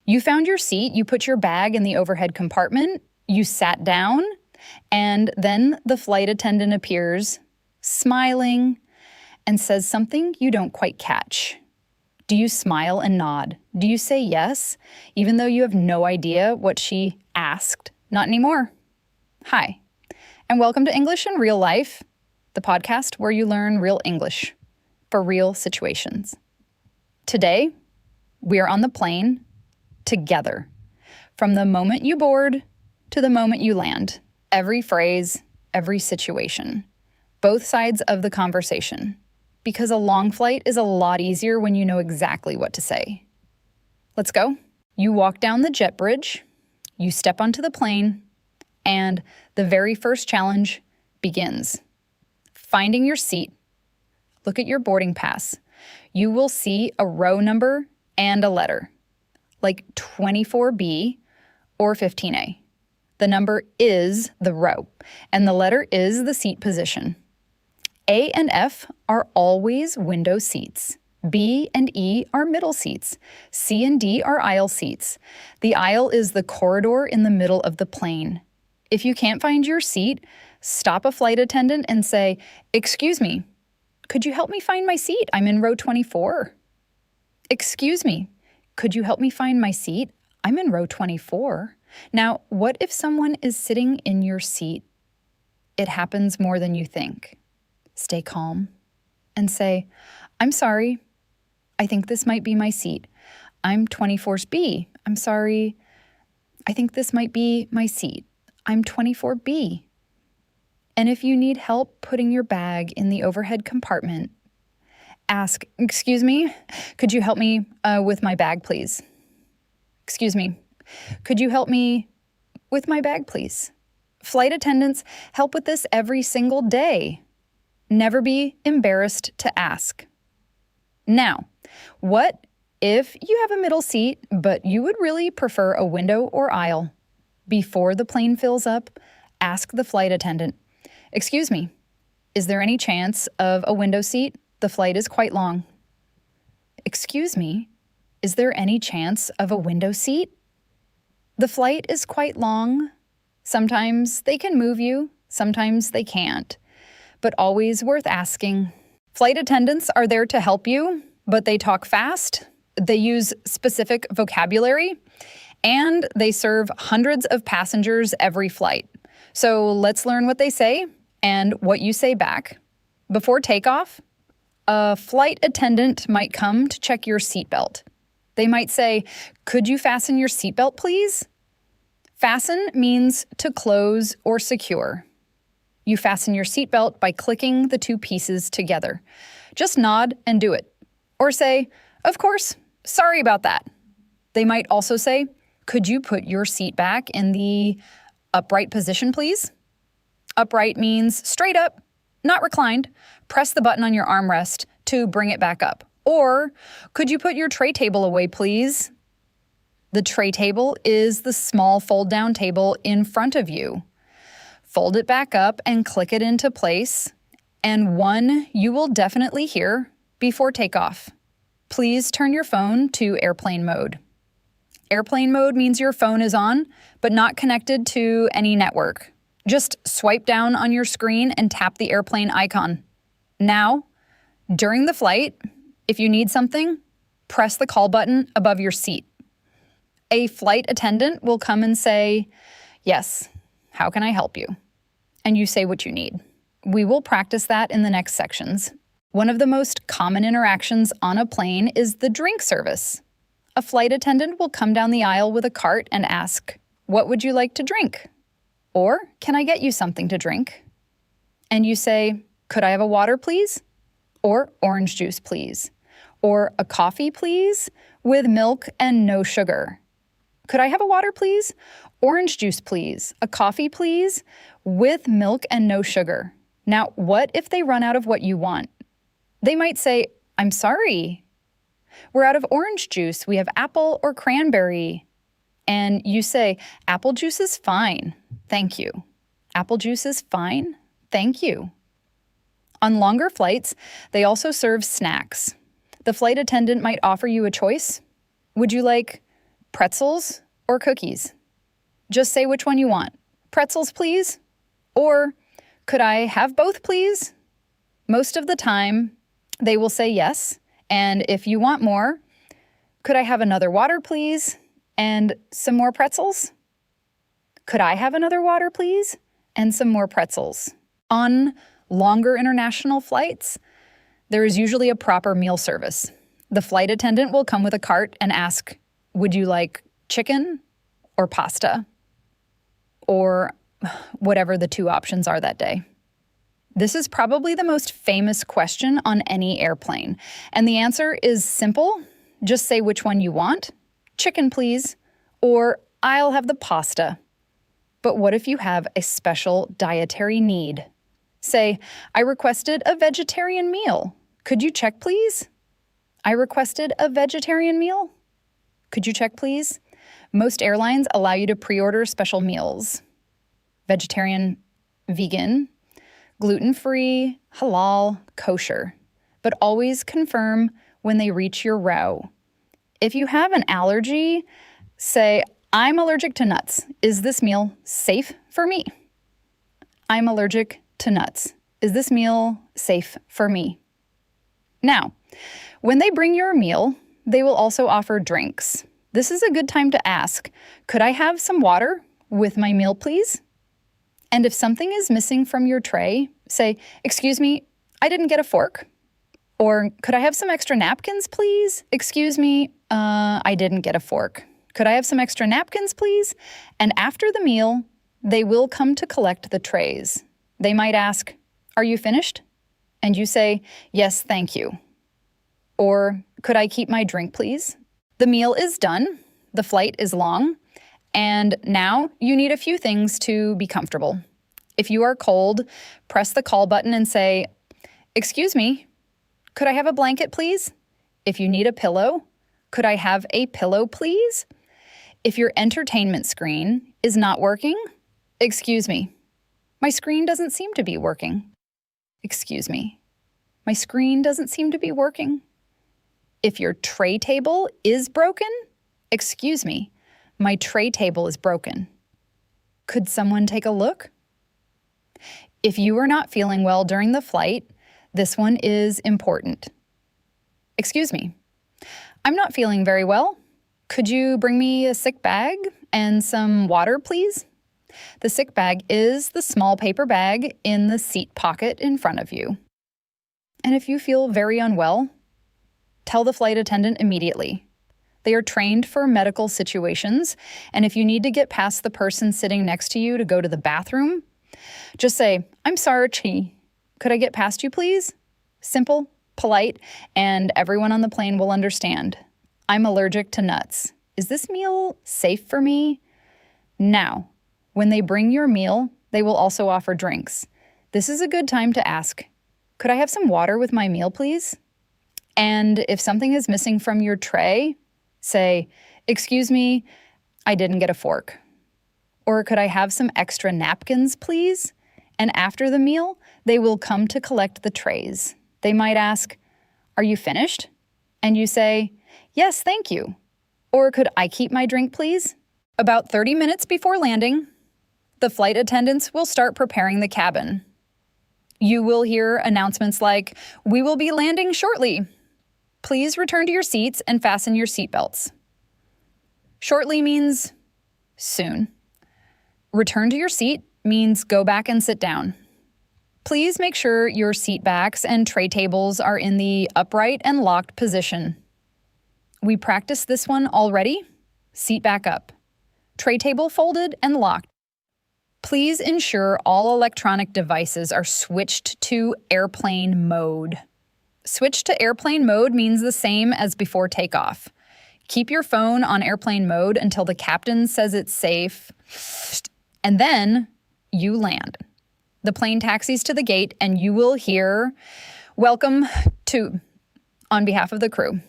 You found your seat, you put your bag in the overhead compartment, you sat down, and then the flight attendant appears, smiling, and says something you don't quite catch. Do you smile and nod? Do you say yes, even though you have no idea what she asked? Not anymore. Hi, and welcome to English in Real Life, the podcast where you learn real English for real situations. Today, we are on the plane together, from the moment you board to the moment you land. Every phrase, every situation, both sides of the conversation. Because a long flight is a lot easier when you know exactly what to say. Let's go. You walk down the jet bridge, you step onto the plane, and the very first challenge begins. Finding your seat. Look at your boarding pass. You will see a row number and a letter, like 24B or 15A. The number is the row, and the letter is the seat position. A and F are always window seats. B and E are middle seats. C and D are aisle seats. The aisle is the corridor in the middle of the plane. If you can't find your seat, stop a flight attendant and say, "Excuse me, could you help me find my seat? I'm in row 24. Excuse me, could you help me find my seat? I'm in row 24. Now, what if someone is sitting in your seat? It happens more than you think. Stay calm and say, "I'm sorry. I think this might be my seat. I'm 24B. I'm sorry. I think this might be my seat. I'm 24B. And if you need help putting your bag in the overhead compartment, ask, "Excuse me, could you help me with my bag, please? Excuse me, could you help me with my bag, please?" Flight attendants help with this every single day. Never be embarrassed to ask. Now, what if you have a middle seat, but you would really prefer a window or aisle? Before the plane fills up, ask the flight attendant, "Excuse me, is there any chance of a window seat? The flight is quite long." "Excuse me, is there any chance of a window seat? The flight is quite long." Sometimes they can move you, sometimes they can't, but always worth asking. Flight attendants are there to help you, but they talk fast, they use specific vocabulary, and they serve hundreds of passengers every flight. So let's learn what they say and what you say back. Before takeoff, a flight attendant might come to check your seatbelt. They might say, "Could you fasten your seatbelt, please?" Fasten means to close or secure. You fasten your seatbelt by clicking the two pieces together. Just nod and do it. Or say, "Of course, sorry about that." They might also say, "Could you put your seat back in the upright position, please?" Upright means straight up, not reclined. Press the button on your armrest to bring it back up. Or, "Could you put your tray table away, please?" The tray table is the small fold-down table in front of you. Fold it back up and click it into place, and one you will definitely hear before takeoff. Please turn your phone to airplane mode. Airplane mode means your phone is on, but not connected to any network. Just swipe down on your screen and tap the airplane icon. Now, during the flight, if you need something, press the call button above your seat. A flight attendant will come and say, "Yes, how can I help you?" And you say what you need. We will practice that in the next sections. One of the most common interactions on a plane is the drink service. A flight attendant will come down the aisle with a cart and ask, "What would you like to drink?" Or, "Can I get you something to drink?" And you say, "Could I have a water, please?" Or, "Orange juice, please." Or, "A coffee, please, with milk and no sugar." "Could I have a water, please?" "Orange juice, please." "A coffee, please, with milk and no sugar." Now, what if they run out of what you want? They might say, "I'm sorry, we're out of orange juice. We have apple or cranberry." And you say, "Apple juice is fine. Thank you." "Apple juice is fine. Thank you." On longer flights, they also serve snacks. The flight attendant might offer you a choice. Would you like pretzels or cookies? Just say which one you want. Pretzels, please? Or could I have both, please? Most of the time, they will say yes. And if you want more, could I have another water, please? And some more pretzels? Could I have another water, please? And some more pretzels. On longer international flights, there is usually a proper meal service. The flight attendant will come with a cart and ask, would you like chicken or pasta? Or whatever the two options are that day. This is probably the most famous question on any airplane. And the answer is simple. Just say which one you want. Chicken, please. Or I'll have the pasta. But what if you have a special dietary need? Say, I requested a vegetarian meal. Could you check, please? I requested a vegetarian meal. Could you check, please? Most airlines allow you to pre-order special meals. Vegetarian, vegan, gluten-free, halal, kosher. But always confirm when they reach your row. If you have an allergy, say, I'm allergic to nuts. Is this meal safe for me? I'm allergic to nuts. Is this meal safe for me? Now, when they bring your meal, they will also offer drinks. This is a good time to ask, could I have some water with my meal, please? And if something is missing from your tray, say, excuse me, I didn't get a fork. Or could I have some extra napkins, please? Excuse me, I didn't get a fork. Could I have some extra napkins, please? And after the meal, they will come to collect the trays. They might ask, are you finished? And you say, yes, thank you. Or could I keep my drink, please? The meal is done. The flight is long. And now you need a few things to be comfortable. If you are cold, press the call button and say, excuse me, could I have a blanket, please? If you need a pillow, could I have a pillow, please? If your entertainment screen is not working, excuse me, my screen doesn't seem to be working. Excuse me, my screen doesn't seem to be working. If your tray table is broken, excuse me, my tray table is broken. Could someone take a look? If you are not feeling well during the flight, this one is important. Excuse me, I'm not feeling very well. Could you bring me a sick bag and some water, please? The sick bag is the small paper bag in the seat pocket in front of you. And if you feel very unwell, tell the flight attendant immediately. They are trained for medical situations, and if you need to get past the person sitting next to you to go to the bathroom, just say, I'm sorry, could I get past you, please? Simple, polite, and everyone on the plane will understand. I'm allergic to nuts. Is this meal safe for me? Now, when they bring your meal, they will also offer drinks. This is a good time to ask, could I have some water with my meal, please? And if something is missing from your tray, say, excuse me, I didn't get a fork. Or could I have some extra napkins, please? And after the meal, they will come to collect the trays. They might ask, are you finished? And you say, yes, thank you. Or could I keep my drink, please? About 30 minutes before landing, the flight attendants will start preparing the cabin. You will hear announcements like, we will be landing shortly. Please return to your seats and fasten your seatbelts. Shortly means soon. Return to your seat means go back and sit down. Please make sure your seat backs and tray tables are in the upright and locked position. We practiced this one already. Seat back up. Tray table folded and locked. Please ensure all electronic devices are switched to airplane mode. Switch to airplane mode means the same as before takeoff. Keep your phone on airplane mode until the captain says it's safe, and then you land. The plane taxis to the gate and you will hear, welcome to, on behalf of the crew.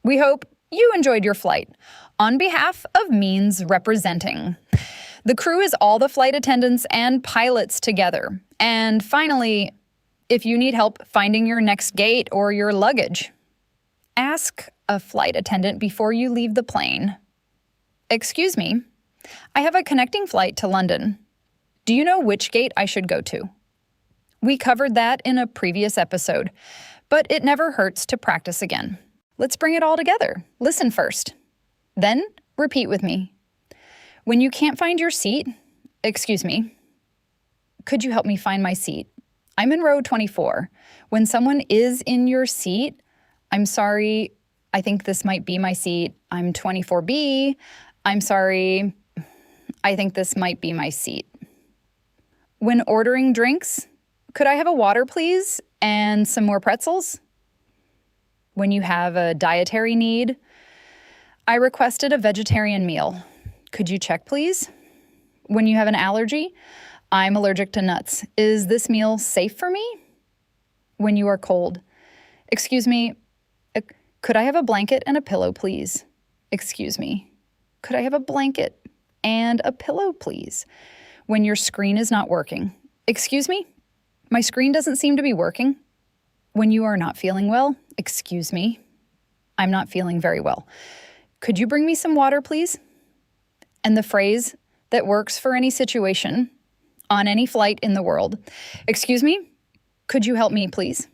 We hope you enjoyed your flight. On behalf of means representing. The crew is all the flight attendants and pilots together. And finally, if you need help finding your next gate or your luggage, ask a flight attendant before you leave the plane. Excuse me, I have a connecting flight to London. Do you know which gate I should go to? We covered that in a previous episode, but it never hurts to practice again. Let's bring it all together. Listen first. Then repeat with me. When you can't find your seat, excuse me, could you help me find my seat? I'm in row 24. When someone is in your seat, I'm sorry, I think this might be my seat. I'm 24B. I'm sorry, I think this might be my seat. When ordering drinks, could I have a water, please, and some more pretzels? When you have a dietary need, I requested a vegetarian meal. Could you check, please? When you have an allergy, I'm allergic to nuts. Is this meal safe for me? When you are cold, excuse me, could I have a blanket and a pillow, please? Excuse me, could I have a blanket and a pillow, please? When your screen is not working, excuse me, my screen doesn't seem to be working. When you are not feeling well, excuse me, I'm not feeling very well. Could you bring me some water, please? And the phrase that works for any situation on any flight in the world. Excuse me, could you help me, please?